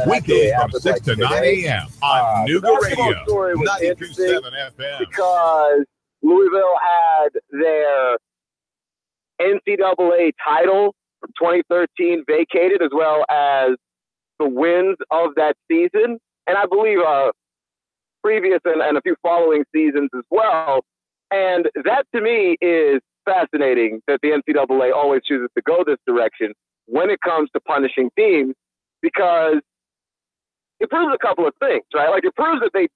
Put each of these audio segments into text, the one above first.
Weekday from 6 to 9 a.m. on Nooga Radio, 92.7 FM. Because Louisville had their NCAA title from 2013 vacated, as well as the wins of that season. And I believe previous and a few following seasons as well. And that to me is fascinating that the NCAA always chooses to go this direction when it comes to punishing teams, because it proves a couple of things, right? Like, it proves that they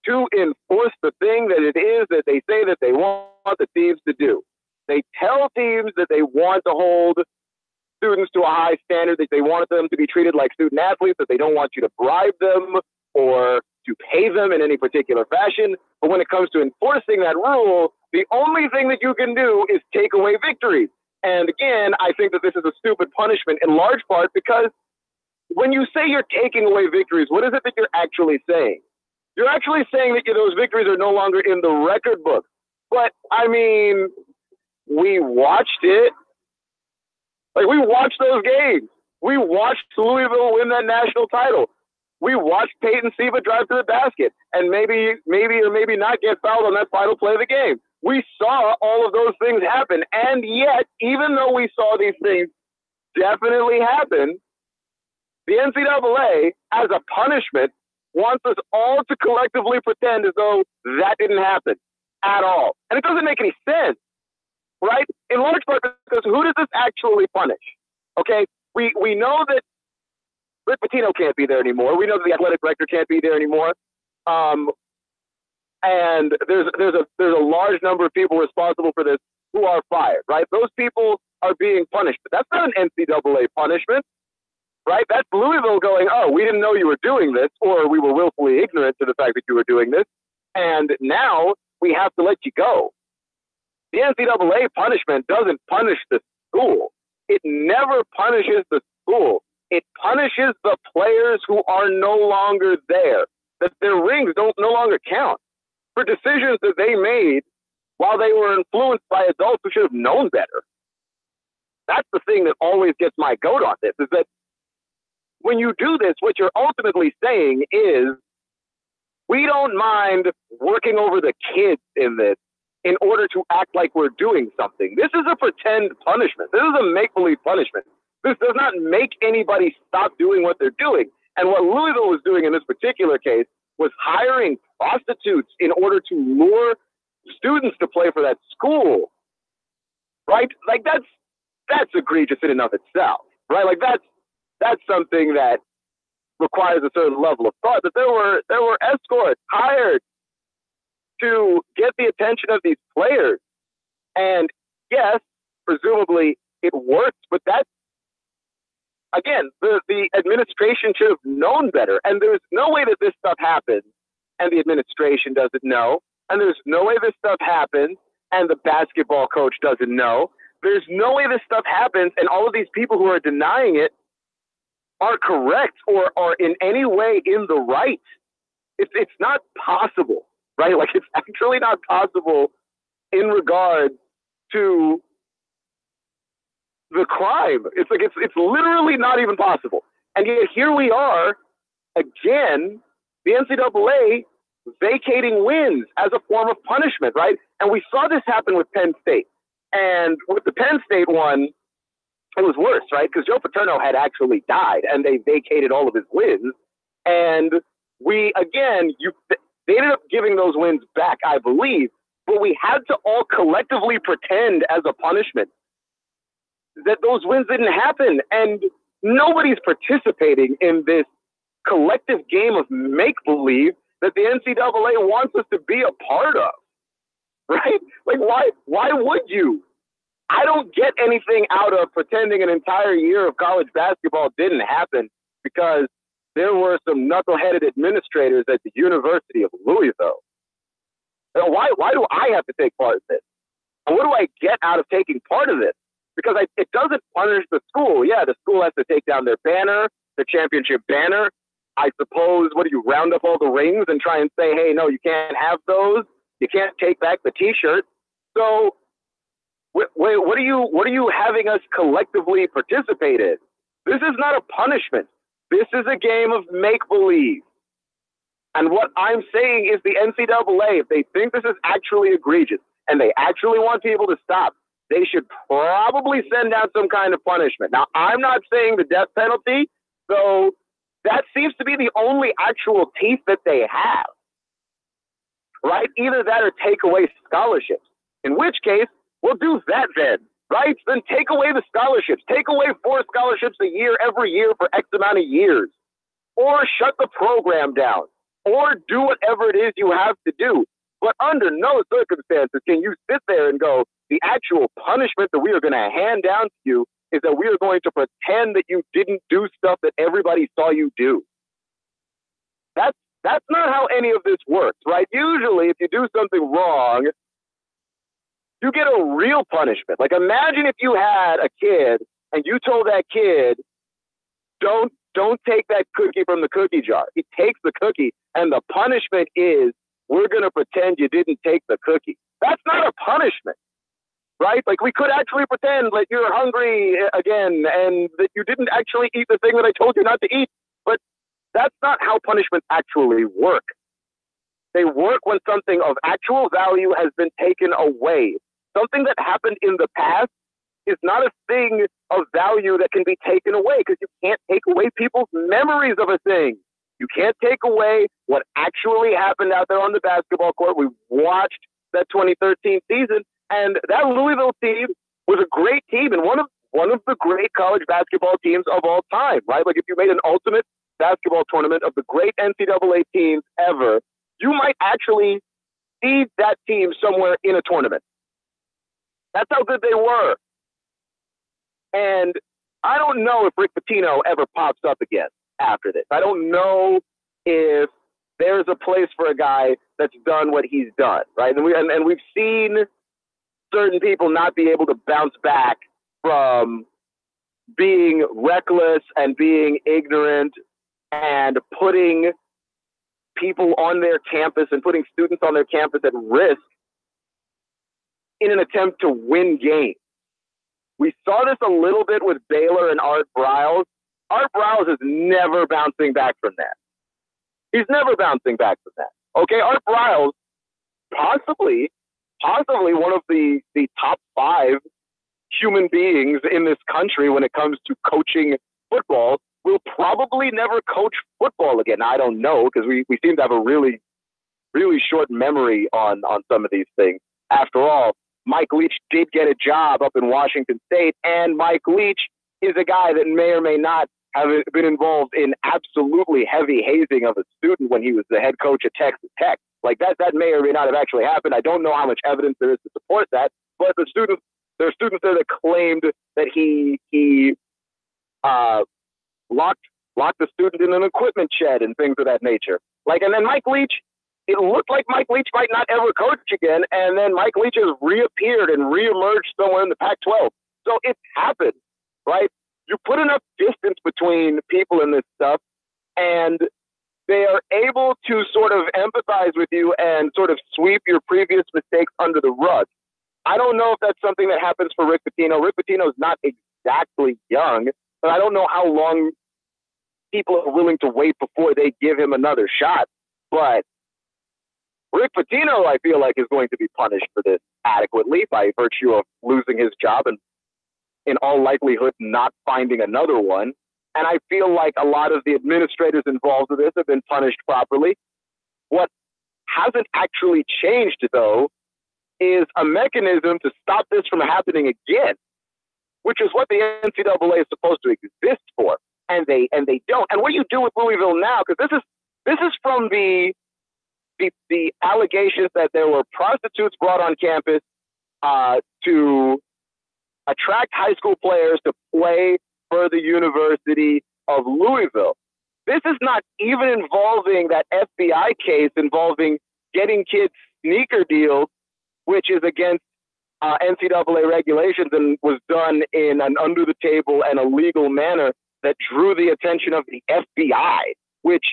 to enforce the thing that it is that they say that they want the teams to do. They tell teams that they want to hold students to a high standard, that they want them to be treated like student athletes, that they don't want you to bribe them or to pay them in any particular fashion. But when it comes to enforcing that rule, the only thing that you can do is take away victories. And again, I think that this is a stupid punishment in large part because when you say you're taking away victories, what is it that you're actually saying? You're actually saying that those victories are no longer in the record book. But, I mean, we watched it. Like, we watched those games. We watched Louisville win that national title. We watched Peyton Siva drive to the basket and maybe not get fouled on that final play of the game. We saw all of those things happen. And yet, even though we saw these things definitely happen, the NCAA, as a punishment, wants us all to collectively pretend as though that didn't happen at all. And it doesn't make any sense, right? In large part because who does this actually punish? Okay, we know that Rick Pitino can't be there anymore. We know that the athletic director can't be there anymore. And there's a large number of people responsible for this who are fired, right? Those people are being punished. But that's not an NCAA punishment, right? That's Louisville going, oh, we didn't know you were doing this, or we were willfully ignorant to the fact that you were doing this, and now we have to let you go. The NCAA punishment doesn't punish the school. It never punishes the school. It punishes the players who are no longer there, that their rings no longer count for decisions that they made while they were influenced by adults who should have known better. That's the thing that always gets my goat on this, is that when you do this, what you're ultimately saying is, we don't mind working over the kids in this in order to act like we're doing something. This is a pretend punishment. This is a make-believe punishment. This does not make anybody stop doing what they're doing. And what Louisville was doing in this particular case was hiring prostitutes in order to lure students to play for that school, right? Like, that's egregious in and of itself, right? Like, that's something that requires a certain level of thought. That there were escorts hired to get the attention of these players, and yes, presumably it worked, but that's, again, the administration should have known better. And there's no way that this stuff happens and the administration doesn't know. And there's no way this stuff happens and the basketball coach doesn't know. There's no way this stuff happens and all of these people who are denying it are correct or are in any way in the right. It's not possible, right? Like, it's actually not possible in regard to the crime. It's like, it's literally not even possible. And yet here we are again, the NCAA vacating wins as a form of punishment, right? And we saw this happen with Penn State. And with the Penn State one, it was worse, right? Because Joe Paterno had actually died and they vacated all of his wins. And they ended up giving those wins back, I believe, but we had to all collectively pretend as a punishment that those wins didn't happen, and nobody's participating in this collective game of make-believe that the NCAA wants us to be a part of, right? Like, why would you? I don't get anything out of pretending an entire year of college basketball didn't happen because there were some knuckleheaded administrators at the University of Louisville. Why do I have to take part in this? And what do I get out of taking part of this? Because it doesn't punish the school. Yeah, the school has to take down their banner, the championship banner. I suppose, what do you round up all the rings and try and say, hey, no, you can't have those. You can't take back the T-shirt. So wait, what are you having us collectively participate in? This is not a punishment. This is a game of make-believe. And what I'm saying is the NCAA, if they think this is actually egregious and they actually want people to stop, they should probably send out some kind of punishment. Now, I'm not saying the death penalty, though that seems to be the only actual teeth that they have, right? Either that or take away scholarships, in which case we'll do that then, right? Then take away the scholarships. Take away 4 scholarships a year every year for X amount of years, or shut the program down, or do whatever it is you have to do. But under no circumstances can you sit there and go, the actual punishment that we are going to hand down to you is that we are going to pretend that you didn't do stuff that everybody saw you do. That's not how any of this works, right? Usually, if you do something wrong, you get a real punishment. Like, imagine if you had a kid and you told that kid, don't take that cookie from the cookie jar. He takes the cookie, and the punishment is, we're going to pretend you didn't take the cookie. That's not a punishment, right? Like, we could actually pretend that you're hungry again and that you didn't actually eat the thing that I told you not to eat. But that's not how punishments actually work. They work when something of actual value has been taken away. Something that happened in the past is not a thing of value that can be taken away, because you can't take away people's memories of a thing. You can't take away what actually happened out there on the basketball court. We watched that 2013 season, and that Louisville team was a great team and one of the great college basketball teams of all time, right? Like, if you made an ultimate basketball tournament of the great NCAA teams ever, you might actually see that team somewhere in a tournament. That's how good they were. And I don't know if Rick Pitino ever pops up again after this. I don't know if there's a place for a guy that's done what he's done, right? And we've seen certain people not be able to bounce back from being reckless and being ignorant and putting people on their campus and putting students on their campus at risk in an attempt to win games. We saw this a little bit with Baylor and Art Briles. Art Briles is never bouncing back from that. He's never bouncing back from that. Okay, Art Briles, possibly one of the top 5 human beings in this country when it comes to coaching football, will probably never coach football again. I don't know, because we seem to have a really, really short memory on some of these things. After all, Mike Leach did get a job up in Washington State, and Mike Leach is a guy that may or may not have been involved in absolutely heavy hazing of a student when he was the head coach at Texas Tech. Like, that may or may not have actually happened. I don't know how much evidence there is to support that, but there are students there that claimed that he locked the student in an equipment shed and things of that nature. Like, and then Mike Leach, it looked like Mike Leach might not ever coach again, and then Mike Leach has reappeared and reemerged somewhere in the Pac-12. So it happened, right? You put enough distance between people in this stuff, and they are able to sort of empathize with you and sort of sweep your previous mistakes under the rug. I don't know if that's something that happens for Rick Pitino. Rick Pitino is not exactly young, but I don't know how long people are willing to wait before they give him another shot. But Rick Pitino, I feel like, is going to be punished for this adequately by virtue of losing his job and, in all likelihood, not finding another one. And I feel like a lot of the administrators involved with this have been punished properly. What hasn't actually changed, though, is a mechanism to stop this from happening again, which is what the NCAA is supposed to exist for. And they don't. And what you do with Louisville now, because this is from the allegations that there were prostitutes brought on campus to attract high school players to play for the University of Louisville. This is not even involving that FBI case involving getting kids sneaker deals, which is against NCAA regulations and was done in an under-the-table and illegal manner that drew the attention of the FBI, which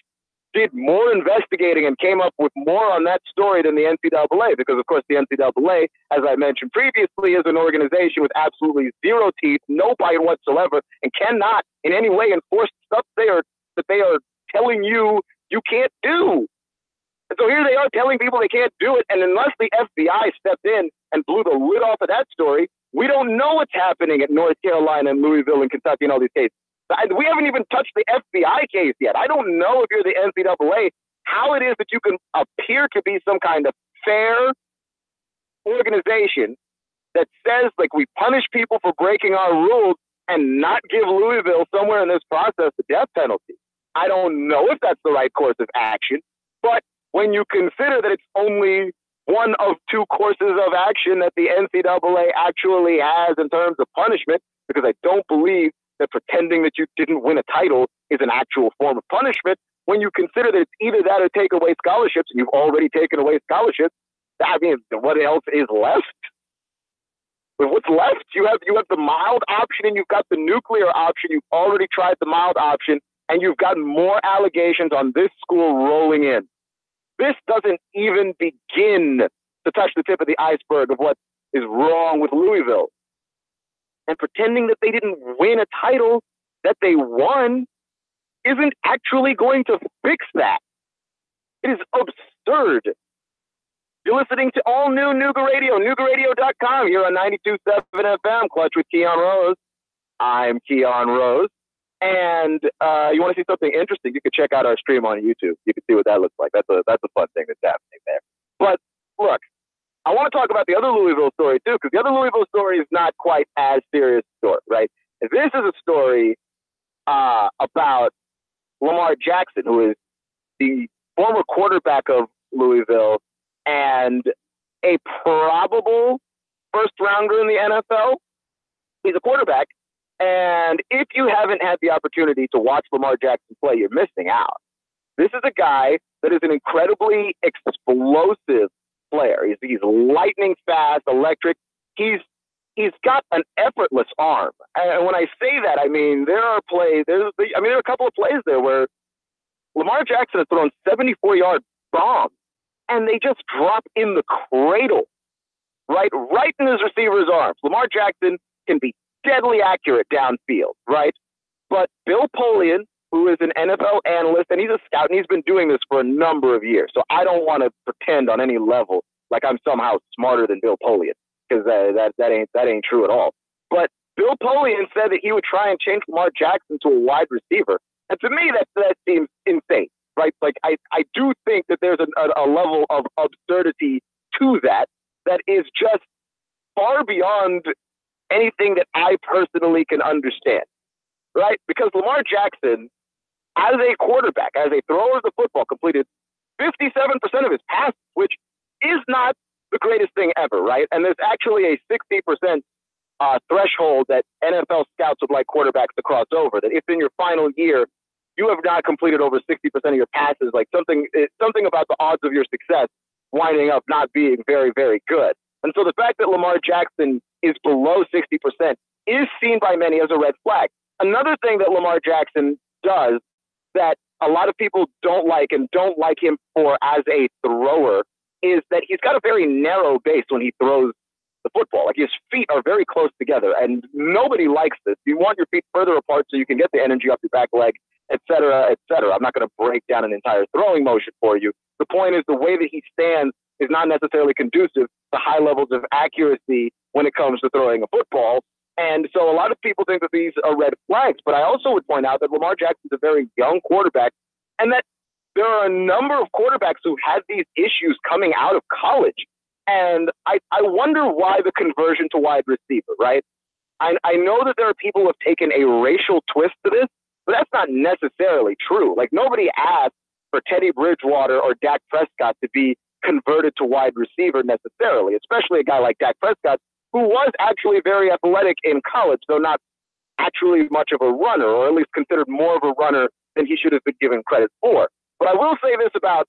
did more investigating and came up with more on that story than the NCAA, because, of course, the NCAA, as I mentioned previously, is an organization with absolutely zero teeth, no bite whatsoever, and cannot in any way enforce stuff that they are telling you can't do. And so here they are telling people they can't do it, and unless the FBI stepped in and blew the lid off of that story, we don't know what's happening at North Carolina and Louisville and Kentucky and all these cases. We haven't even touched the FBI case yet. I don't know if you're the NCAA how it is that you can appear to be some kind of fair organization that says, like, we punish people for breaking our rules and not give Louisville somewhere in this process the death penalty. I don't know if that's the right course of action, but when you consider that it's only one of two courses of action that the NCAA actually has in terms of punishment, because I don't believe that pretending that you didn't win a title is an actual form of punishment. When you consider that it's either that or take away scholarships, and you've already taken away scholarships, I mean, what else is left? What's left? You have the mild option and you've got the nuclear option. You've already tried the mild option, and you've got more allegations on this school rolling in. This doesn't even begin to touch the tip of the iceberg of what is wrong with Louisville. And pretending that they didn't win a title that they won isn't actually going to fix that. It is absurd. You're listening to all new Nooga Radio, NoogaRadio.com, here on 92.7 FM, Clutch with Keon Rose. I'm Keon Rose. And you want to see something interesting, you can check out our stream on YouTube. You can see what that looks like. That's a fun thing that's happening there. But look, I want to talk about the other Louisville story, too, because the other Louisville story is not quite as serious a story, right? This is a story about Lamar Jackson, who is the former quarterback of Louisville and a probable first-rounder in the NFL. He's a quarterback, and if you haven't had the opportunity to watch Lamar Jackson play, you're missing out. This is a guy that is an incredibly explosive player. He's lightning fast, electric. He's got an effortless arm. And when I say that, I mean, there are a couple of plays there where Lamar Jackson has thrown 74-yard bombs, and they just drop in the cradle, right in his receiver's arms. Lamar Jackson can be deadly accurate downfield, right? But Bill Polian, who is an NFL analyst, and he's a scout, and he's been doing this for a number of years. So I don't want to pretend on any level like I'm somehow smarter than Bill Polian, because that ain't true at all. But Bill Polian said that he would try and change Lamar Jackson to a wide receiver. And to me, that seems insane, right? Like, I do think that there's a level of absurdity to that is just far beyond anything that I personally can understand, right? Because Lamar Jackson, as a quarterback, as a thrower of the football, completed 57% of his passes, which is not the greatest thing ever, right? And there's actually a 60% threshold that NFL scouts would like quarterbacks to cross over, that if in your final year you have not completed over 60% of your passes, like something about the odds of your success winding up not being very, very good. And so the fact that Lamar Jackson is below 60% is seen by many as a red flag. Another thing that Lamar Jackson does that a lot of people don't like him for as a thrower is that he's got a very narrow base when he throws the football. Like, his feet are very close together, and nobody likes this. You want your feet further apart so you can get the energy off your back leg, et cetera, et cetera. I'm not going to break down an entire throwing motion for you. The point is the way that he stands is not necessarily conducive to high levels of accuracy when it comes to throwing a football. And so a lot of people think that these are red flags, but I also would point out that Lamar Jackson is a very young quarterback, and that there are a number of quarterbacks who had these issues coming out of college. And I wonder why the conversion to wide receiver, right? I know that there are people who have taken a racial twist to this, but that's not necessarily true. Like, nobody asked for Teddy Bridgewater or Dak Prescott to be converted to wide receiver necessarily, especially a guy like Dak Prescott, who was actually very athletic in college, though not actually much of a runner, or at least considered more of a runner than he should have been given credit for. But I will say this about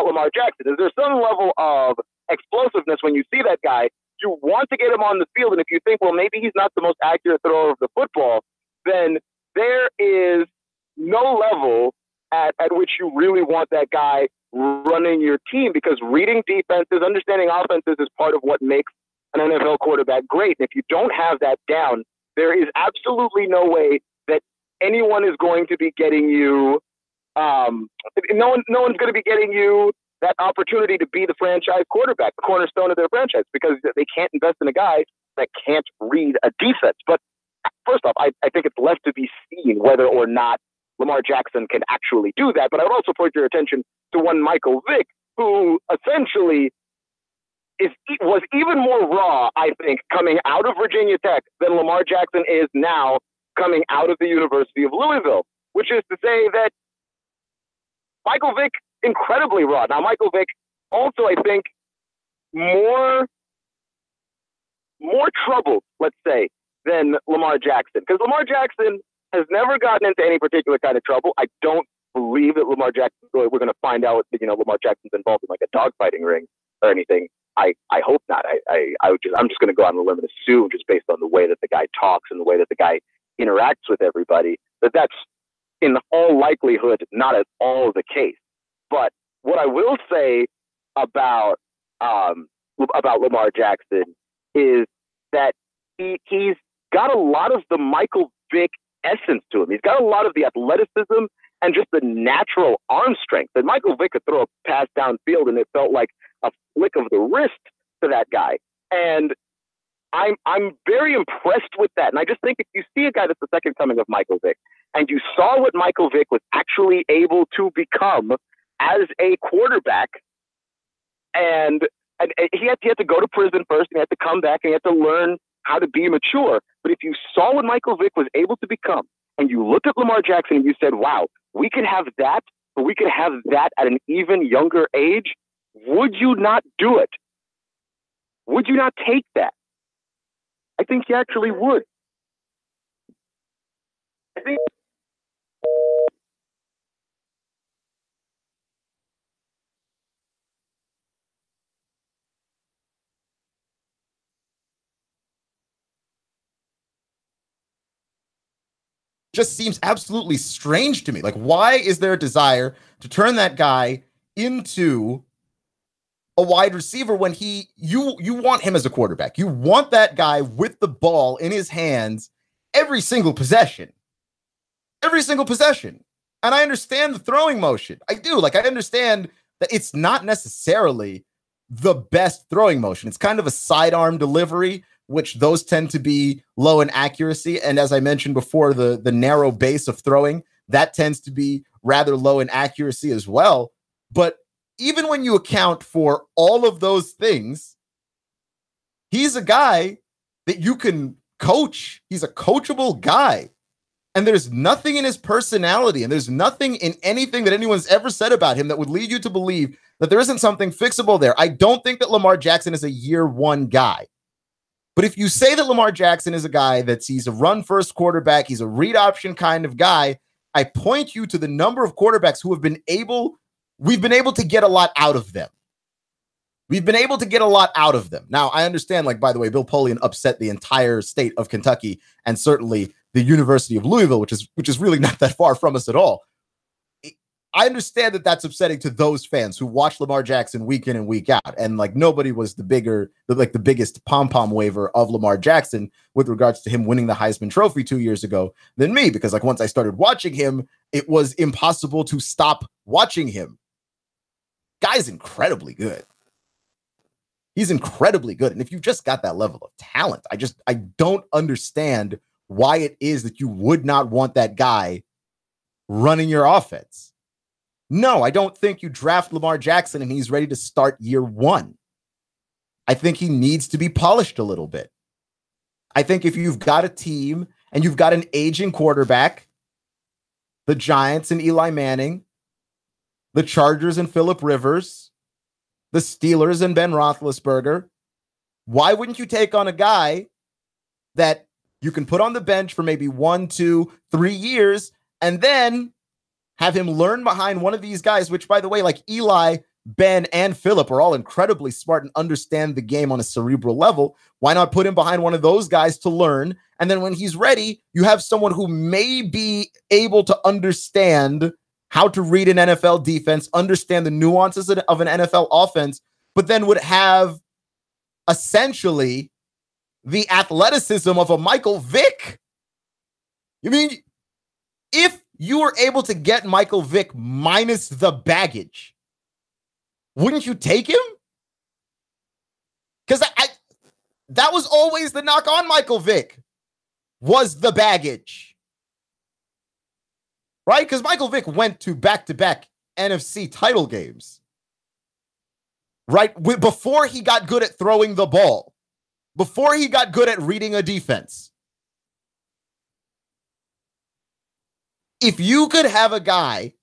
Lamar Jackson, is there's some level of explosiveness when you see that guy. You want to get him on the field, and if you think, well, maybe he's not the most accurate thrower of the football, then there is no level at which you really want that guy running your team, because reading defenses, understanding offenses is part of what makes an NFL quarterback great. And if you don't have that down, there is absolutely no way that anyone is going to be getting you. No one's going to be getting you that opportunity to be the franchise quarterback, the cornerstone of their franchise, because they can't invest in a guy that can't read a defense. But first off, I think it's left to be seen whether or not Lamar Jackson can actually do that. But I would also point your attention to one Michael Vick, who essentially was even more raw, I think, coming out of Virginia Tech than Lamar Jackson is now coming out of the University of Louisville, which is to say that Michael Vick, incredibly raw. Now, Michael Vick also, I think, more troubled, let's say, than Lamar Jackson. Because Lamar Jackson has never gotten into any particular kind of trouble. I don't believe that Lamar Jackson, we're going to find out, Lamar Jackson's involved in like a dogfighting ring or anything. I hope not. I'm just going to go on a limb and assume, just based on the way that the guy talks and the way that the guy interacts with everybody, that's in all likelihood not at all the case. But what I will say about Lamar Jackson is that he's got a lot of the Michael Vick essence to him. He's got a lot of the athleticism and just the natural arm strength. And Michael Vick could throw a pass downfield, and it felt like a flick of the wrist to that guy. And I'm very impressed with that. And I just think if you see a guy that's the second coming of Michael Vick, and you saw what Michael Vick was actually able to become as a quarterback, and he had to go to prison first, and he had to come back, and he had to learn how to be mature. But if you saw what Michael Vick was able to become, and you looked at Lamar Jackson and you said, wow, we could have that, but we could have that at an even younger age, would you not do it? Would you not take that? I think you actually would. I think just seems absolutely strange to me. Like, why is there a desire to turn that guy into a wide receiver when you want him as a quarterback? You want that guy with the ball in his hands every single possession. Every single possession. And I understand the throwing motion. I do. Like, I understand that it's not necessarily the best throwing motion. It's kind of a sidearm delivery, which those tend to be low in accuracy. And as I mentioned before, the narrow base of throwing, that tends to be rather low in accuracy as well. But even when you account for all of those things, he's a guy that you can coach. He's a coachable guy. And there's nothing in his personality, and there's nothing in anything that anyone's ever said about him that would lead you to believe that there isn't something fixable there. I don't think that Lamar Jackson is a year one guy. But if you say that Lamar Jackson is a guy he's a run-first quarterback, he's a read option kind of guy, I point you to the number of quarterbacks who we've been able to get a lot out of them. We've been able to get a lot out of them. Now, I understand, like, by the way, Bill Polian upset the entire state of Kentucky and certainly the University of Louisville, which is really not that far from us at all. I understand that that's upsetting to those fans who watch Lamar Jackson week in and week out. And like, nobody was the biggest pom-pom waver of Lamar Jackson with regards to him winning the Heisman Trophy 2 years ago than me, because like once I started watching him, it was impossible to stop watching him. Guy's incredibly good. He's incredibly good. And if you've just got that level of talent, I don't understand why it is that you would not want that guy running your offense. No, I don't think you draft Lamar Jackson and he's ready to start year one. I think he needs to be polished a little bit. I think if you've got a team and you've got an aging quarterback, the Giants and Eli Manning, the Chargers and Phillip Rivers, the Steelers and Ben Roethlisberger, why wouldn't you take on a guy that you can put on the bench for maybe 1, 2, 3 years and then have him learn behind one of these guys, which, by the way, like Eli, Ben, and Phillip are all incredibly smart and understand the game on a cerebral level. Why not put him behind one of those guys to learn? And then when he's ready, you have someone who may be able to understand how to read an NFL defense, understand the nuances of an NFL offense, but then would have essentially the athleticism of a Michael Vick. You mean, if you were able to get Michael Vick minus the baggage, wouldn't you take him? Because that was always the knock on Michael Vick, was the baggage. Right? Because Michael Vick went to back-to-back NFC title games. Right? Before he got good at throwing the ball. Before he got good at reading a defense. If you could have a guy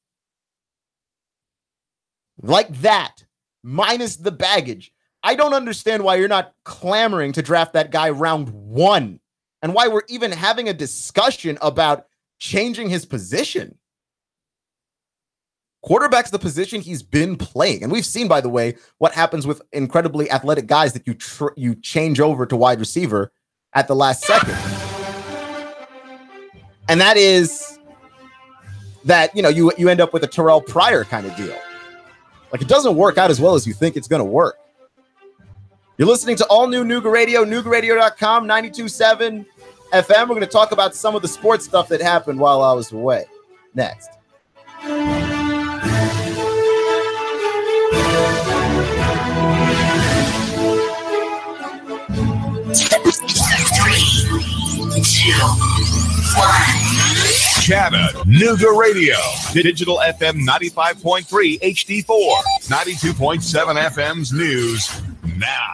like that, minus the baggage, I don't understand why you're not clamoring to draft that guy round 1, and why we're even having a discussion about changing his position. Quarterback's the position he's been playing. And we've seen, by the way, what happens with incredibly athletic guys that you change over to wide receiver at the last second. And that is that, you end up with a Terrell Pryor kind of deal. Like, it doesn't work out as well as you think it's going to work. You're listening to all new Nooga Radio, NoogaRadio.com, 92.7 FM. We're going to talk about some of the sports stuff that happened while I was away. Next. Chattanooga Radio, Digital FM 95.3 HD4, 92.7 FM's news now.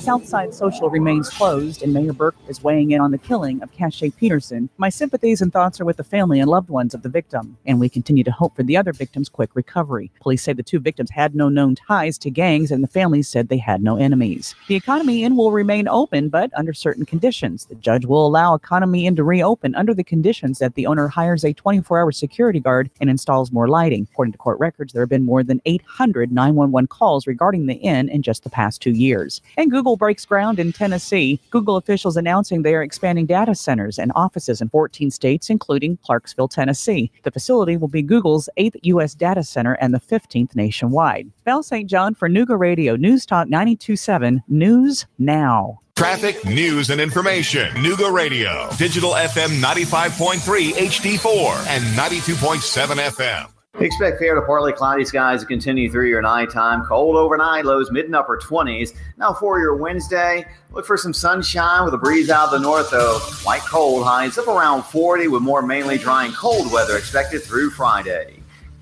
Southside Social remains closed, and Mayor Burke is weighing in on the killing of Cache Peterson. My sympathies and thoughts are with the family and loved ones of the victim, and we continue to hope for the other victims' quick recovery. Police say the two victims had no known ties to gangs, and the families said they had no enemies. The Economy Inn will remain open, but under certain conditions. The judge will allow Economy Inn to reopen under the conditions that the owner hires a 24-hour security guard and installs more lighting. According to court records, there have been more than 800 911 calls regarding the inn in just the past 2 years. And Google breaks ground in Tennessee. Google officials announcing they are expanding data centers and offices in 14 states, including Clarksville, Tennessee. The facility will be Google's 8th U.S. data center and the 15th nationwide. Val St. John for Nooga Radio, News Talk 92.7, News Now. Traffic, news, and information. Nooga Radio, Digital FM 95.3 HD4 and 92.7 FM. Expect fair to partly cloudy skies to continue through your nighttime. Cold overnight, lows mid and upper 20s. Now for your Wednesday, look for some sunshine with a breeze out of the north, though. Light cold, highs up around 40 with more mainly dry and cold weather expected through Friday.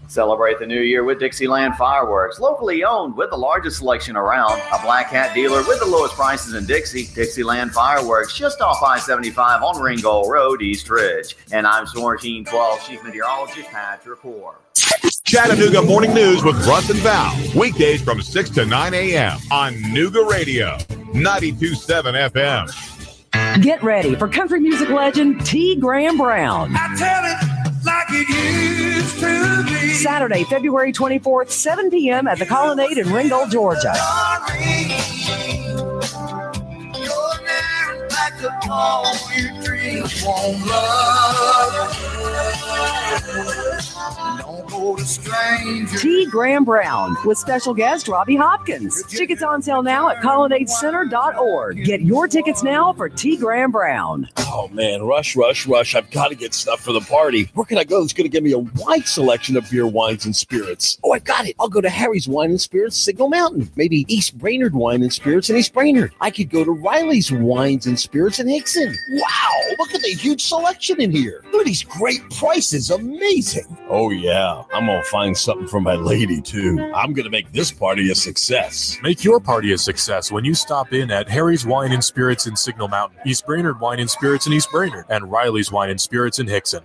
Celebrate the new year with Dixieland Fireworks, locally owned with the largest selection around. A Black Hat dealer with the lowest prices in Dixie. Dixieland Fireworks, just off I-75 on Ringgold Road, East Ridge. And I'm Sworn Team 12 Chief Meteorologist Patrick Hoare. Chattanooga Morning News with Russ and Val. Weekdays from 6 to 9 a.m. on Nooga Radio, 92.7 FM. Get ready for country music legend T. Graham Brown. I tell it like it used to be. Saturday, February 24th, 7 p.m. at the Colonnade in Ringgold, Georgia. T. Graham Brown with special guest Robbie Hopkins. Tickets on sale now at colonnadecenter.org. Get your tickets now for T. Graham Brown. Oh man, rush. I've got to get stuff for the party. Where can I go that's going to give me a wide selection of beer, wines, and spirits? Oh, I got it. I'll go to Harry's Wine and Spirits, Signal Mountain. Maybe East Brainerd Wine and Spirits in East Brainerd. I could go to Riley's Wines and Spirits in Hickson. Wow, look at the huge selection in here. Look at these great prices. Amazing. Oh yeah, I'm going to find something for my lady too. I'm going to make this party a success. Make your party a success when you stop in at Harry's Wine and Spirits in Signal Mountain, East Brainerd Wine and Spirits in East Brainerd, and Riley's Wine and Spirits in Hickson.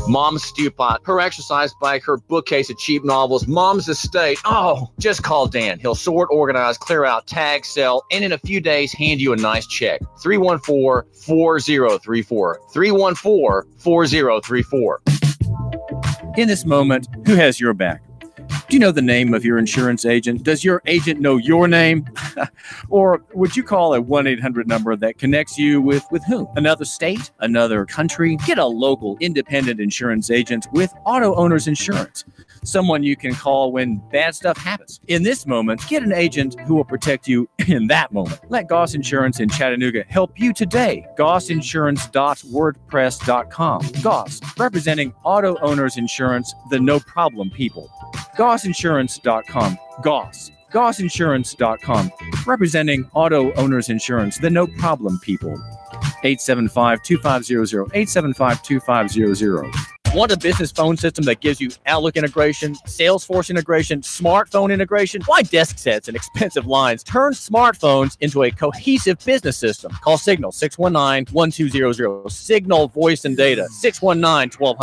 Mom's stew pot, her exercise bike, her bookcase of cheap novels, Mom's estate. Oh, just call Dan. He'll sort, organize, clear out, tag, sell, and in a few days, hand you a nice check. 314-4034. 314-4034. In this moment, who has your back? Do you know the name of your insurance agent? Does your agent know your name? Or would you call a 1-800 number that connects you with whom? Another state? Another country? Get a local independent insurance agent with Auto Owners Insurance. Someone you can call when bad stuff happens. In this moment, get an agent who will protect you in that moment. Let Goss Insurance in Chattanooga help you today. GossInsurance.wordpress.com. Goss, representing Auto Owners Insurance, the no problem people. GossInsurance.com. Goss. GossInsurance.com, representing Auto Owners Insurance, the no problem people. 875-2500, 875-2500. Want a business phone system that gives you Outlook integration, Salesforce integration, smartphone integration? Why desk sets and expensive lines? Turn smartphones into a cohesive business system. Call Signal 619-1200. Signal Voice and Data 619-1200.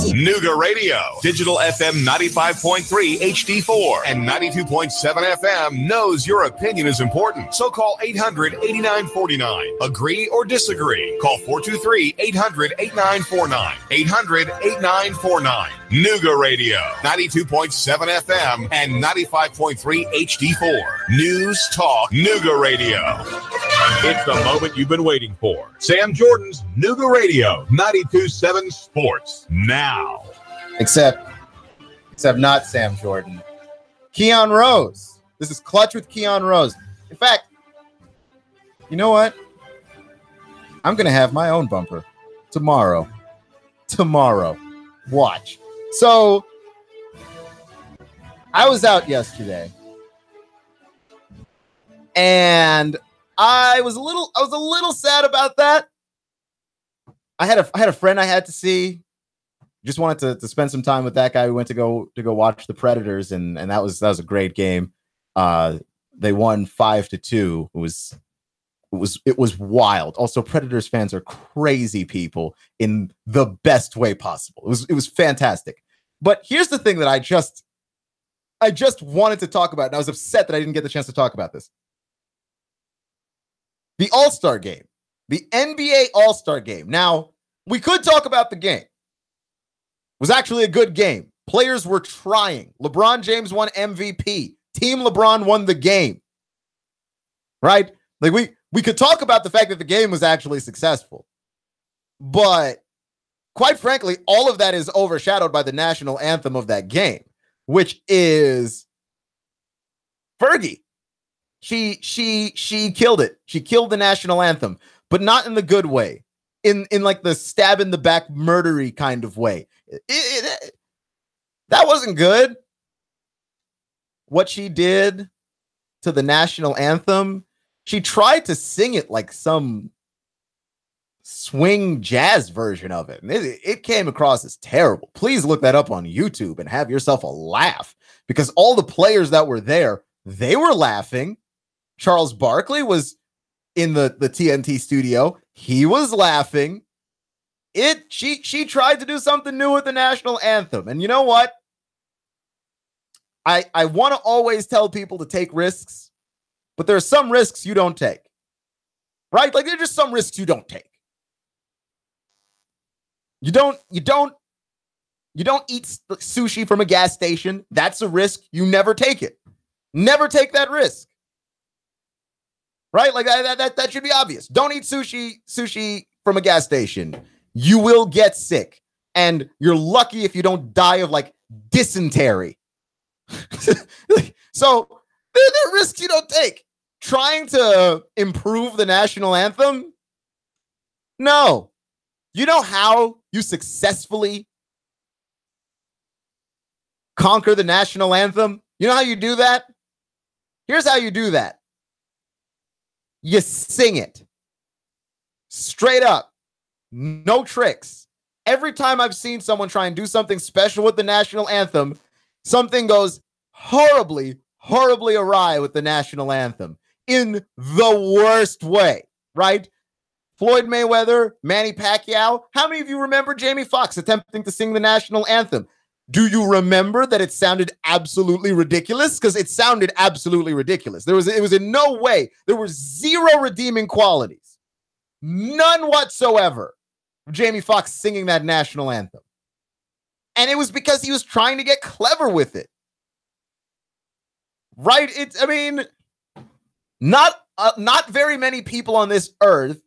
Nooga Radio, digital FM 95.3 HD4 and 92.7 FM knows your opinion is important. So call 800-8949. Agree or disagree. Call 423-800-8949. 800-8949. Nooga Radio, 92.7 FM and 95.3 HD4. News Talk Nooga Radio. It's the moment you've been waiting for. Sam Jordan's Nooga Radio, 92.7 Sports. Now. Except not Sam Jordan. Keon Rose. This is Clutch with Keon Rose. In fact, you know what? I'm going to have my own bumper tomorrow. Watch. So, I was out yesterday, and I was a little sad about that. I had a friend I had to see. Just wanted to spend some time with that guy. We went to go watch the Predators, and that was a great game. They won 5-2. It was wild. Also, Predators fans are crazy people in the best way possible. It was fantastic. But here's the thing that I just wanted to talk about, and I was upset that I didn't get the chance to talk about this. The All-Star game, the NBA All-Star game. Now, we could talk about the game. It was actually a good game. Players were trying. LeBron James won MVP. Team LeBron won the game. Right? Like we could talk about the fact that the game was actually successful. But quite frankly, all of that is overshadowed by the national anthem of that game, which is Fergie. She killed it. She killed the national anthem, but not in the good way. In like the stab in the back murdery kind of way. That wasn't good. What she did to the national anthem, she tried to sing it like some swing jazz version of it. And it came across as terrible. Please look that up on YouTube and have yourself a laugh, because all the players that were there, they were laughing. Charles Barkley was in the TNT studio. He was laughing. She tried to do something new with the national anthem. And you know what? I want to always tell people to take risks, but there are some risks you don't take. Right? Like, there are just some risks you don't take. You don't eat sushi from a gas station. That's a risk. You never take it. Never take that risk. Right? Like that should be obvious. Don't eat sushi from a gas station. You will get sick. And you're lucky if you don't die of like dysentery. So there are risks you don't take. Trying to improve the national anthem? No. You know how you successfully conquer the national anthem? You know how you do that? Here's how you do that. You sing it. Straight up. No tricks. Every time I've seen someone try and do something special with the national anthem, something goes horribly, horribly awry with the national anthem. In the worst way, right? Floyd Mayweather, Manny Pacquiao. How many of you remember Jamie Foxx attempting to sing the national anthem? Do you remember that it sounded absolutely ridiculous? Because it sounded absolutely ridiculous. It was in no way. There were zero redeeming qualities. None whatsoever. Jamie Foxx singing that national anthem. And it was because he was trying to get clever with it. Right? Not very many people on this earth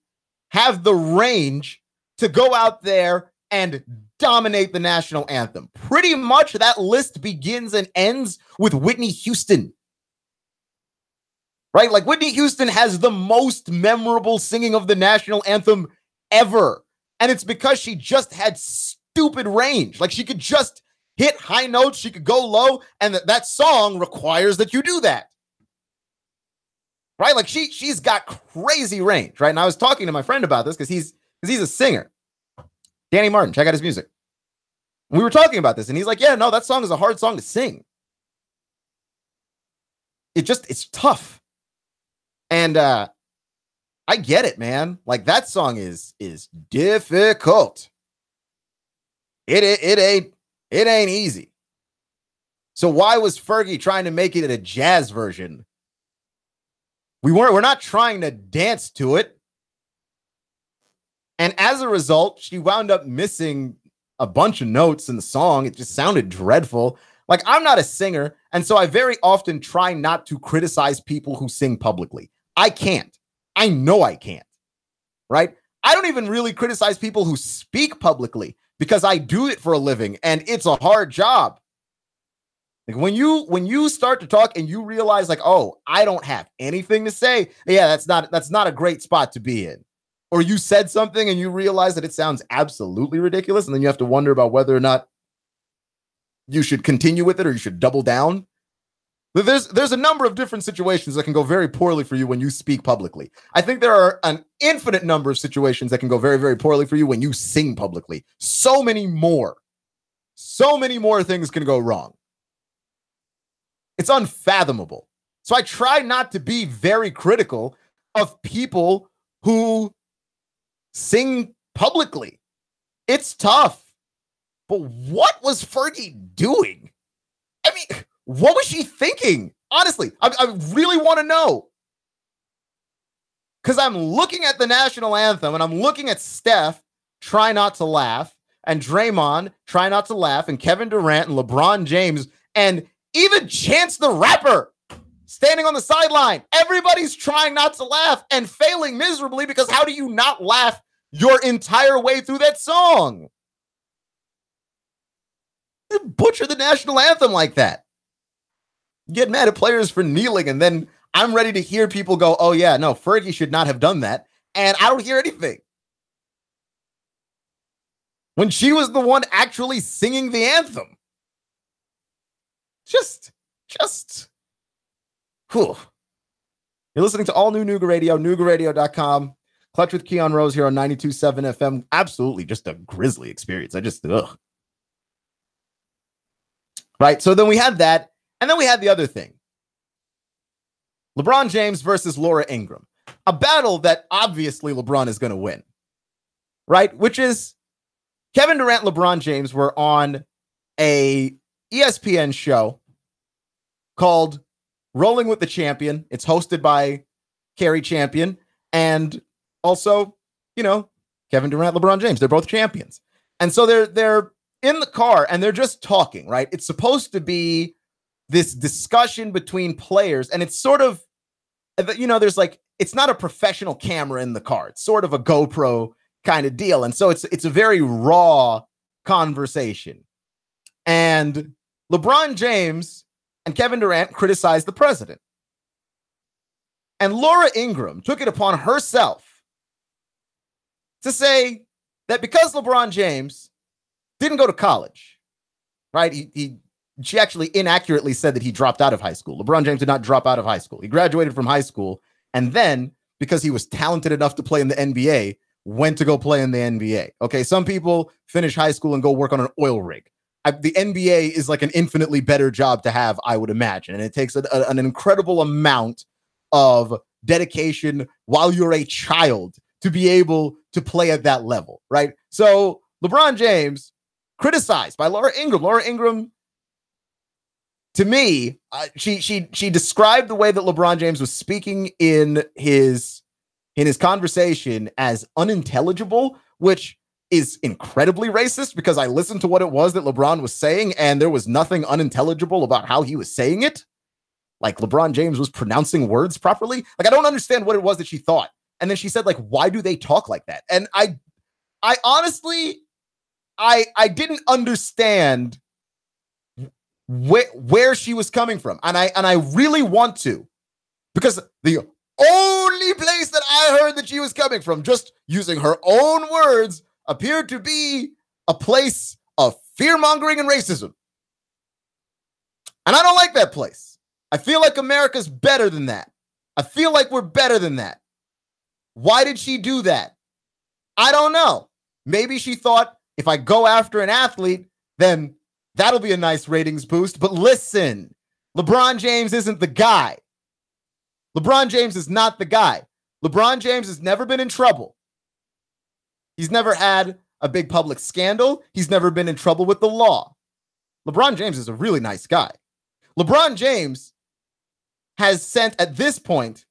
have the range to go out there and dominate the national anthem. Pretty much that list begins and ends with Whitney Houston. Right? Like Whitney Houston has the most memorable singing of the national anthem ever. And it's because she just had stupid range. Like she could just hit high notes, she could go low, and that song requires that you do that. Right? Like she's got crazy range, right? And I was talking to my friend about this because he's a singer. Danny Martin, check out his music. We were talking about this, and he's like, yeah, no, that song is a hard song to sing. It's tough. And I get it, man. Like that song is difficult. It ain't easy. So why was Fergie trying to make it a jazz version? We're not trying to dance to it. And as a result, she wound up missing a bunch of notes in the song. It just sounded dreadful. Like I'm not a singer, and so I very often try not to criticize people who sing publicly. I can't. I know I can't. Right? I don't even really criticize people who speak publicly because I do it for a living and it's a hard job. Like when you start to talk and you realize like, oh, I don't have anything to say. Yeah, that's not a great spot to be in. Or you said something and you realize that it sounds absolutely ridiculous, and then you have to wonder about whether or not you should continue with it or you should double down. There's a number of different situations that can go very poorly for you when you speak publicly. I think there are an infinite number of situations that can go very, very poorly for you when you sing publicly. So many more things can go wrong. It's unfathomable. So I try not to be very critical of people who sing publicly. It's tough. But what was Fergie doing? I mean, what was she thinking? Honestly, I really want to know. Because I'm looking at the national anthem and I'm looking at Steph, Try Not to Laugh, and Draymond, Try Not to Laugh, and Kevin Durant and LeBron James, and even Chance the Rapper standing on the sideline. Everybody's trying not to laugh and failing miserably because how do you not laugh your entire way through that song? You butcher the national anthem like that. Get mad at players for kneeling, and then I'm ready to hear people go, oh yeah, no, Fergie should not have done that. And I don't hear anything. When she was the one actually singing the anthem. Just, whew. You're listening to all new Nooga Radio, NoogaRadio.com. Clutch with Keon Rose here on 92.7 FM. Absolutely just a grisly experience. Ugh. Right, so then we had that. And then we had the other thing. LeBron James versus Laura Ingraham. A battle that obviously LeBron is going to win. Right? Which is Kevin Durant, LeBron James were on a ESPN show called Rolling with the Champion. It's hosted by Carrie Champion and also, Kevin Durant, LeBron James. They're both champions. And so they're in the car and they're just talking, right? It's supposed to be this discussion between players, and it's sort of, there's like, it's not a professional camera in the car. It's sort of a GoPro kind of deal. And so it's a very raw conversation. And LeBron James and Kevin Durant criticized the president. And Laura Ingraham took it upon herself to say that because LeBron James didn't go to college, right? She actually inaccurately said that he dropped out of high school. LeBron James did not drop out of high school. He graduated from high school, and then, because he was talented enough to play in the NBA, went to go play in the NBA. Okay, some people finish high school and go work on an oil rig. The NBA is like an infinitely better job to have, I would imagine, and it takes an incredible amount of dedication while you're a child to be able to play at that level, right? So LeBron James criticized by Laura Ingraham. Laura Ingraham, to me, she described the way that LeBron James was speaking in his conversation as unintelligible, which is incredibly racist because I listened to what it was that LeBron was saying, and there was nothing unintelligible about how he was saying it. Like LeBron James was pronouncing words properly. Like, I don't understand what it was that she thought. And then she said, like, why do they talk like that? And I honestly, I didn't understand where she was coming from. And I really want to, because the only place that I heard that she was coming from, just using her own words, appeared to be a place of fear-mongering and racism. And I don't like that place. I feel like America's better than that. I feel like we're better than that. Why did she do that? I don't know. Maybe she thought, if I go after an athlete, then that'll be a nice ratings boost. But listen, LeBron James isn't the guy. LeBron James is not the guy. LeBron James has never been in trouble. He's never had a big public scandal. He's never been in trouble with the law. LeBron James is a really nice guy. LeBron James has sent, at this point,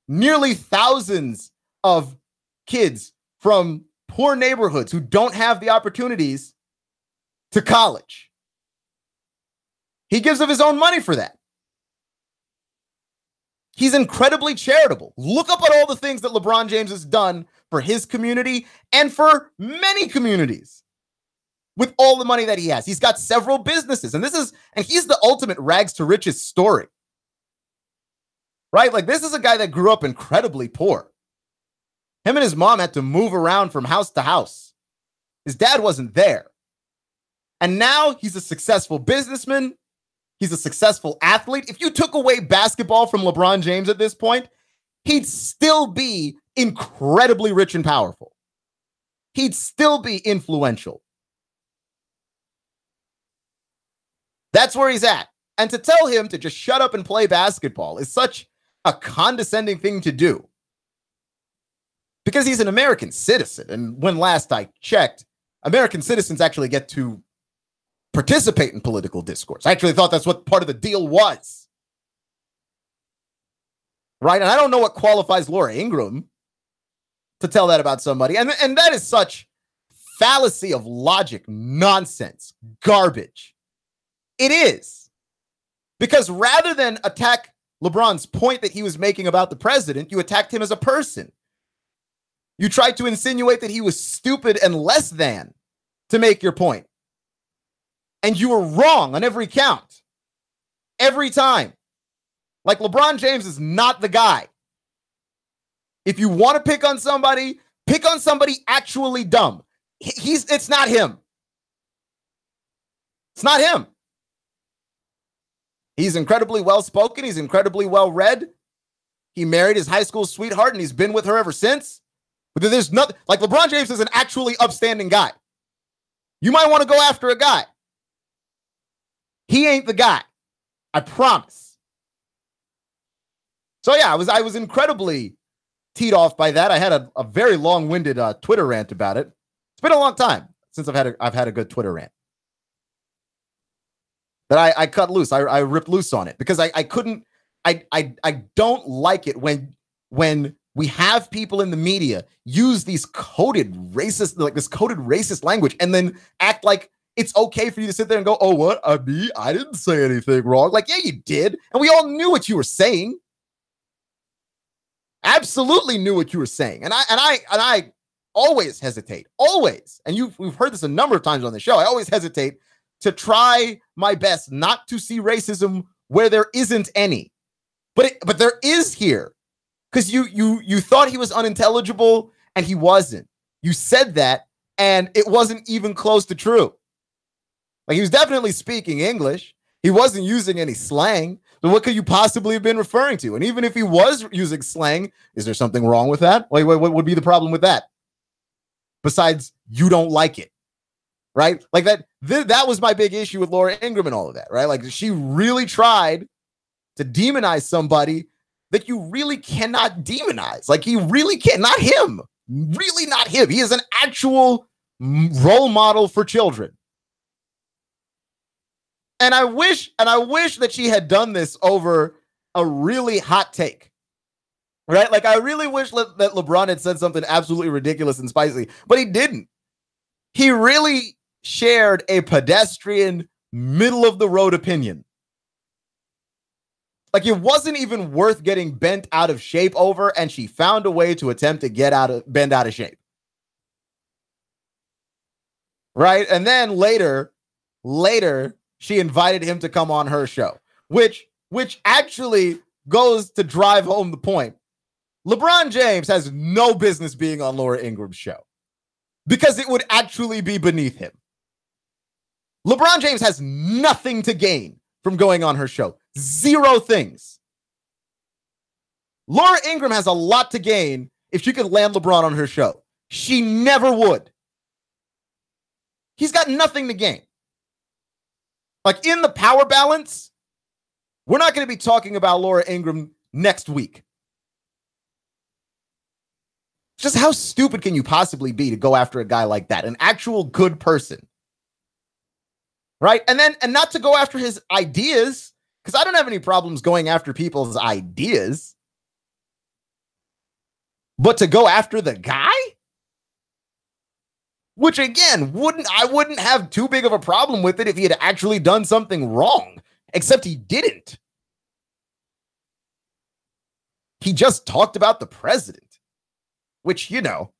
nearly thousands of kids from poor neighborhoods who don't have the opportunities to college. He gives of his own money for that. He's incredibly charitable. Look up at all the things that LeBron James has done for his community and for many communities with all the money that he has. He's got several businesses, and he's the ultimate rags to riches story. Right? Like, this is a guy that grew up incredibly poor. Him and his mom had to move around from house to house. His dad wasn't there. And now he's a successful businessman. He's a successful athlete. If you took away basketball from LeBron James at this point, he'd still be incredibly rich and powerful. He'd still be influential. That's where he's at. And to tell him to just shut up and play basketball is such a condescending thing to do. Because he's an American citizen. And when last I checked, American citizens actually get to participate in political discourse. I actually thought that's what part of the deal was. Right? And I don't know what qualifies Laura Ingraham to tell that about somebody. And that is such fallacy of logic, nonsense, garbage. It is. Because rather than attack LeBron's point that he was making about the president, you attacked him as a person. You tried to insinuate that he was stupid and less than to make your point. And you were wrong on every count. Every time. Like, LeBron James is not the guy. If you want to pick on somebody actually dumb. It's not him. It's not him. He's incredibly well-spoken. He's incredibly well-read. He married his high school sweetheart, and he's been with her ever since. But there's nothing, like, LeBron James is an actually upstanding guy. You might want to go after a guy. He ain't the guy. I promise. So yeah, I was incredibly teed off by that. I had a very long-winded Twitter rant about it. It's been a long time since I've had a good Twitter rant. That I cut loose. I ripped loose on it because I couldn't. I don't like it when we have people in the media use these coded racist language and then act like it's okay for you to sit there and go, oh, what? I didn't say anything wrong. Like, yeah, you did. And we all knew what you were saying. Absolutely knew what you were saying. And I always hesitate. Always. And we've heard this a number of times on the show. I always hesitate to try my best not to see racism where there isn't any. But there is here. Because you thought he was unintelligible and he wasn't. You said that and it wasn't even close to true. Like, he was definitely speaking English. He wasn't using any slang. So what could you possibly have been referring to? And even if he was using slang, is there something wrong with that? What would be the problem with that? Besides, you don't like it, right? Like that was my big issue with Laura Ingraham and all of that, right? Like, she really tried to demonize somebody that you really cannot demonize. Like, he really can't, not him, really not him. He is an actual role model for children. And I wish that she had done this over a really hot take, right? Like, I really wish that LeBron had said something absolutely ridiculous and spicy, but he didn't. He really shared a pedestrian, middle of the road opinion. Like, it wasn't even worth getting bent out of shape over, and she found a way to attempt to bend out of shape. Right? And then later, she invited him to come on her show, which actually goes to drive home the point. LeBron James has no business being on Laura Ingram's show because it would actually be beneath him. LeBron James has nothing to gain from going on her show. Zero things. Laura Ingraham has a lot to gain if she could land LeBron on her show. She never would. He's got nothing to gain. Like, in the power balance, we're not going to be talking about Laura Ingraham next week. Just how stupid can you possibly be to go after a guy like that? An actual good person. Right? And not to go after his ideas, because I don't have any problems going after people's ideas. But to go after the guy? Which, again, I wouldn't have too big of a problem with it if he had actually done something wrong. Except he didn't. He just talked about the president. Which, you know.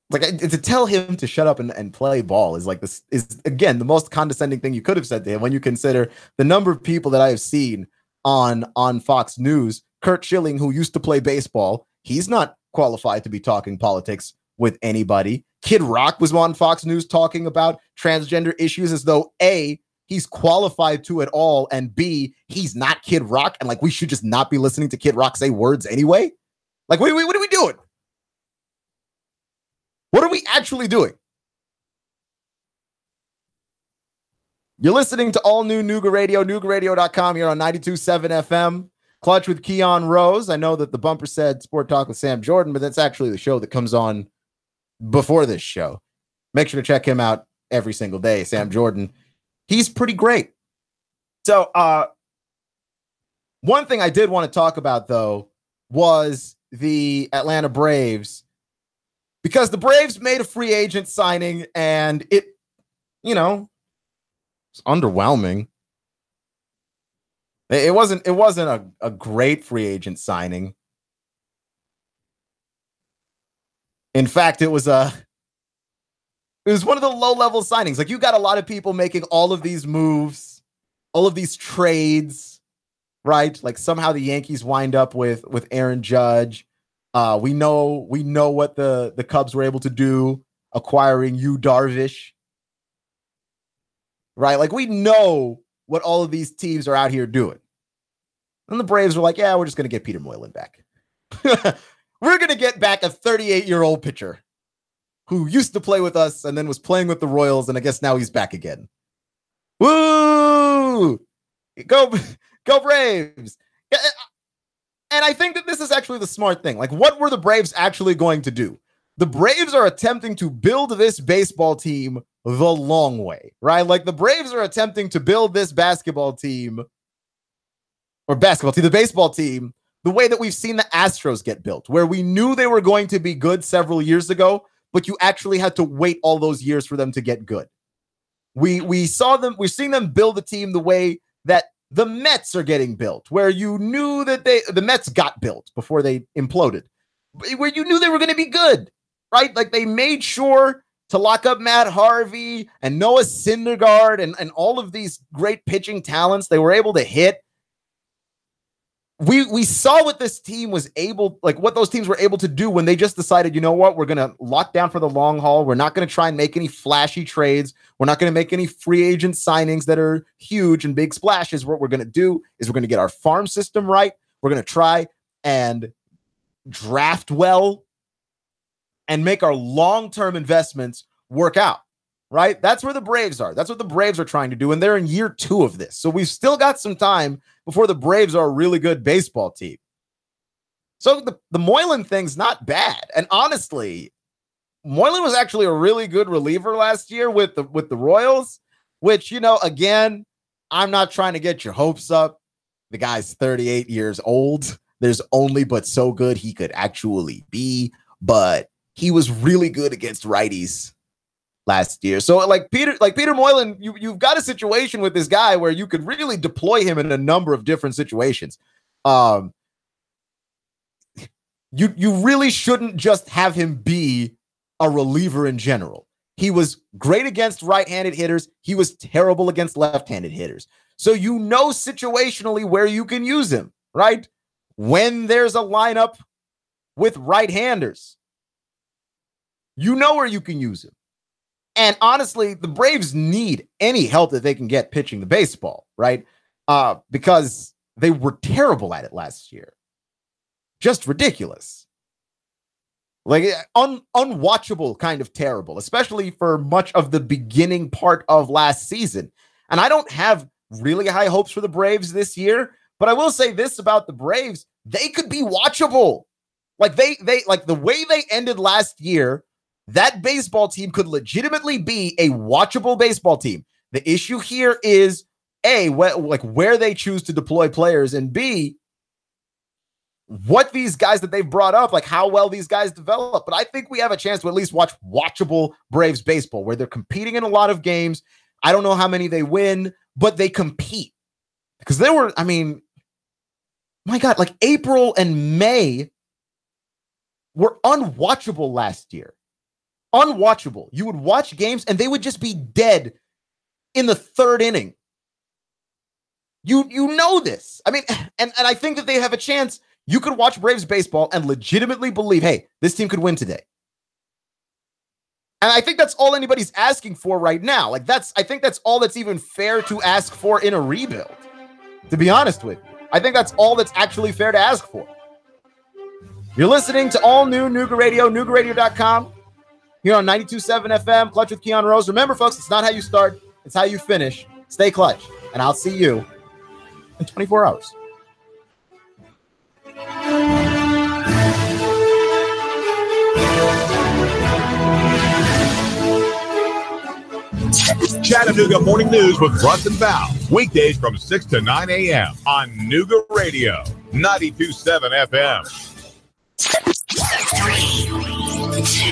Like, to tell him to shut up and play ball is like this is, again, the most condescending thing you could have said to him when you consider the number of people that I have seen on Fox News. Kurt Schilling, who used to play baseball, he's not qualified to be talking politics with anybody. Kid Rock was on Fox News talking about transgender issues as though A, he's qualified to it all, and B, he's not Kid Rock, and like we should just not be listening to Kid Rock say words anyway. Like, what are we doing? What are we actually doing? You're listening to all new Nooga Radio, NoogaRadio.com. You're on 92.7 FM. Clutch with Keon Rose. I know that the bumper said Sport Talk with Sam Jordan, but that's actually the show that comes on before this show. Make sure to check him out every single day. Sam Jordan. He's pretty great. So, one thing I did want to talk about, though, was the Atlanta Braves. Because the Braves made a free agent signing and it, you know, it's underwhelming. It wasn't a great free agent signing. In fact, it was one of the low-level signings. Like, you got a lot of people making all of these moves, all of these trades, right? Like, somehow the Yankees wind up with Aaron Judge. We know what the Cubs were able to do acquiring Yu Darvish, right? Like, we know what all of these teams are out here doing. And the Braves were like, yeah, we're just going to get Peter Moylan back. We're going to get back a 38-year-old pitcher who used to play with us and then was playing with the Royals, and I guess now he's back again. Woo! Go Braves! And I think that this is actually the smart thing. Like, what were the Braves actually going to do? The Braves are attempting to build this baseball team the long way, right? Like, the Braves are attempting to build this the baseball team, the way that we've seen the Astros get built, where we knew they were going to be good several years ago, but you actually had to wait all those years for them to get good. We're seeing them build a team the way that the Mets are getting built, where you knew that the Mets got built before they imploded, where you knew they were going to be good, right? Like, they made sure to lock up Matt Harvey and Noah Syndergaard and all of these great pitching talents they were able to hit. We saw what this team was able, like what those teams were able to do when they just decided, you know what, we're going to lock down for the long haul. We're not going to try and make any flashy trades. We're not going to make any free agent signings that are huge and big splashes. What we're going to do is we're going to get our farm system right. We're going to try and draft well and make our long-term investments work out, right? That's where the Braves are. That's what the Braves are trying to do, and they're in year 2 of this. So we've still got some time before the Braves are a really good baseball team. So the Moylan thing's not bad. And honestly, Moylan was actually a really good reliever last year with the Royals, which, you know, again, I'm not trying to get your hopes up. The guy's 38 years old. There's only but so good he could actually be, but he was really good against righties last year. So like Peter Moylan, you've got a situation with this guy where you could really deploy him in a number of different situations. You really shouldn't just have him be a reliever in general. He was great against right-handed hitters. He was terrible against left-handed hitters. So you know situationally where you can use him, right? When there's a lineup with right-handers, you know where you can use him. And honestly, the Braves need any help that they can get pitching the baseball, right? Because they were terrible at it last year. Just ridiculous. Like unwatchable kind of terrible, especially for much of the beginning part of last season. And I don't have really high hopes for the Braves this year, but I will say this about the Braves, they could be watchable. Like they like the way they ended last year, that baseball team could legitimately be a watchable baseball team. The issue here is A, where they choose to deploy players, and B, what these guys that they've brought up, like how well these guys develop. But I think we have a chance to at least watch watchable Braves baseball where they're competing in a lot of games. I don't know how many they win, but they compete. Because there were, I mean, my God, like April and May were unwatchable last year. Unwatchable. You would watch games and they would just be dead in the third inning. You know this. I mean, and I think that they have a chance. You could watch Braves baseball and legitimately believe, hey, this team could win today. And I think that's all anybody's asking for right now. Like I think that's all that's even fair to ask for in a rebuild, to be honest with you. I think that's all that's actually fair to ask for. You're listening to all new Nooga Radio, NoogaRadio.com, here on 92.7 FM, Clutch with Keon Rose. Remember, folks, it's not how you start, it's how you finish. Stay clutch, and I'll see you in 24 hours. Chattanooga Morning News with Russ and Val. Weekdays from 6 to 9 a.m. on Nooga Radio, 92.7 FM. 3, 2,